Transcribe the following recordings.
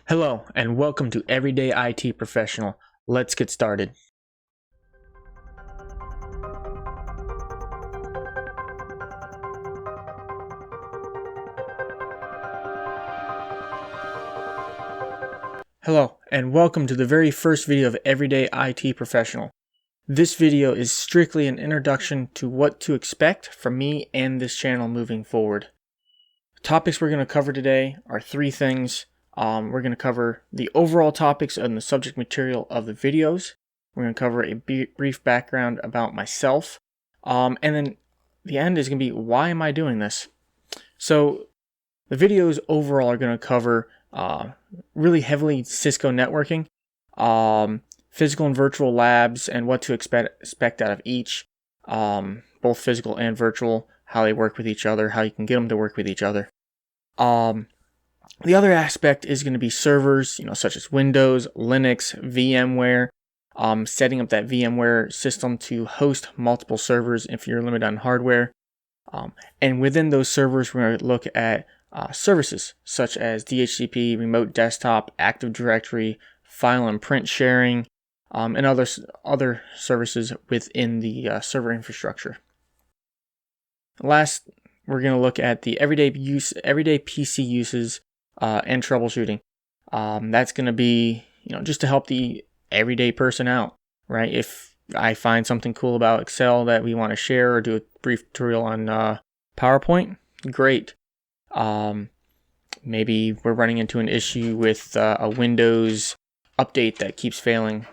Hello, and welcome to Everyday IT Professional. Let's get started. Hello, and welcome to the very first video of Everyday IT Professional. This video is strictly an introduction to what to expect from me and this channel moving forward. The topics we're going to cover today are three things. We're going to cover the overall topics and the subject material of the videos. We're going to cover a brief background about myself. And then the end is going to be, why am I doing this? So the videos overall are going to cover really heavily Cisco networking, physical and virtual labs, and what to expect out of each, both physical and virtual, how they work with each other, how you can get them to work with each other. The other aspect is going to be servers, such as Windows, Linux, VMware, setting up that VMware system to host multiple servers if you're limited on hardware. And within those servers, we're going to look at services such as DHCP, remote desktop, Active Directory, file and print sharing, and other services within the server infrastructure. Last, we're going to look at the everyday PC uses and troubleshooting. That's going to be, just to help the everyday person out, right? If I find something cool about Excel that we want to share or do a brief tutorial on PowerPoint, great. Maybe we're running into an issue with a Windows update that keeps failing,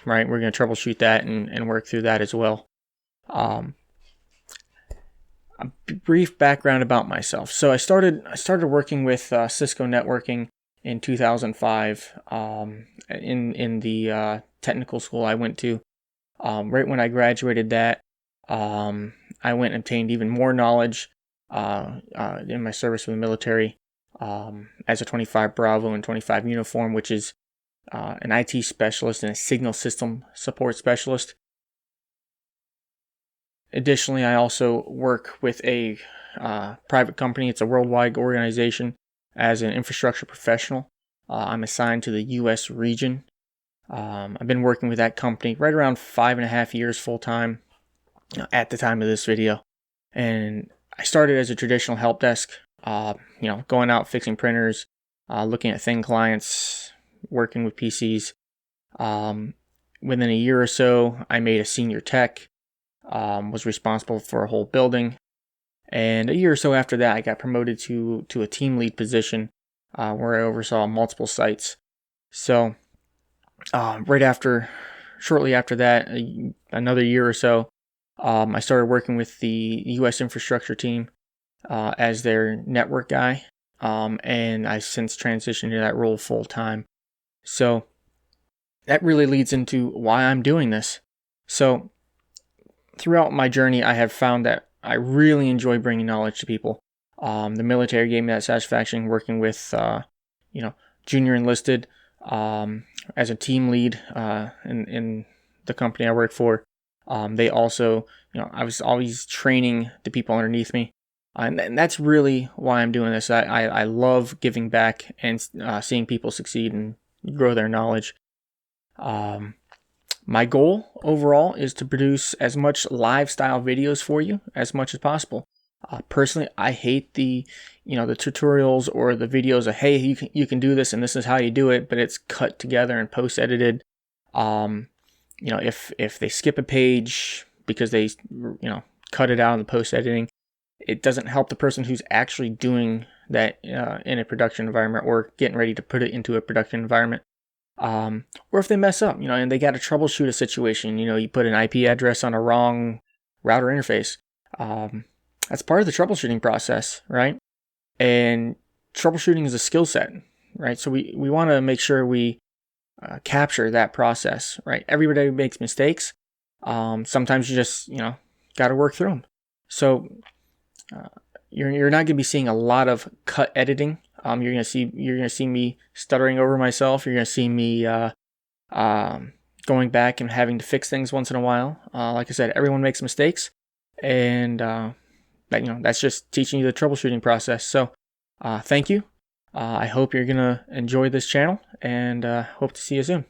right? We're going to troubleshoot that and work through that as well. A brief background about myself. So I started working with Cisco networking in 2005 in the technical school I went to. Right when I graduated that, I went and obtained even more knowledge in my service with the military as a 25 Bravo and 25 uniform, which is an IT specialist and a signal system support specialist. Additionally, I also work with a private company. It's a worldwide organization as an infrastructure professional. I'm assigned to the U.S. region. I've been working with that company right around 5.5 years full-time at the time of this video. And I started as a traditional help desk, going out fixing printers, looking at thin clients, working with PCs. Within a year or so, I made a senior tech. Was responsible for a whole building, and a year or so after that, I got promoted to a team lead position where I oversaw multiple sites. So shortly after that, another year or so, I started working with the U.S. infrastructure team as their network guy, and I since transitioned to that role full time. So that really leads into why I'm doing this. So throughout my journey, I have found that I really enjoy bringing knowledge to people. The military gave me that satisfaction working with, junior enlisted as a team lead in the company I work for. They also, I was always training the people underneath me. And that's really why I'm doing this. I love giving back and seeing people succeed and grow their knowledge. My goal overall is to produce as much live style videos for you as much as possible. Personally, I hate the tutorials or the videos of, hey, you can do this and this is how you do it, but it's cut together and post edited. If they skip a page because they cut it out in the post editing, it doesn't help the person who's actually doing that in a production environment or getting ready to put it into a production environment. Or if they mess up, and they got to troubleshoot a situation, you put an IP address on a wrong router interface. That's part of the troubleshooting process, right? And troubleshooting is a skill set, right? So we want to make sure we capture that process, right? Everybody makes mistakes. Sometimes you just, got to work through them. So you're not going to be seeing a lot of cut editing. You're gonna see me stuttering over myself. You're gonna see me going back and having to fix things once in a while. Like I said, everyone makes mistakes, and that's just teaching you the troubleshooting process. So, thank you. I hope you're going to enjoy this channel, and hope to see you soon.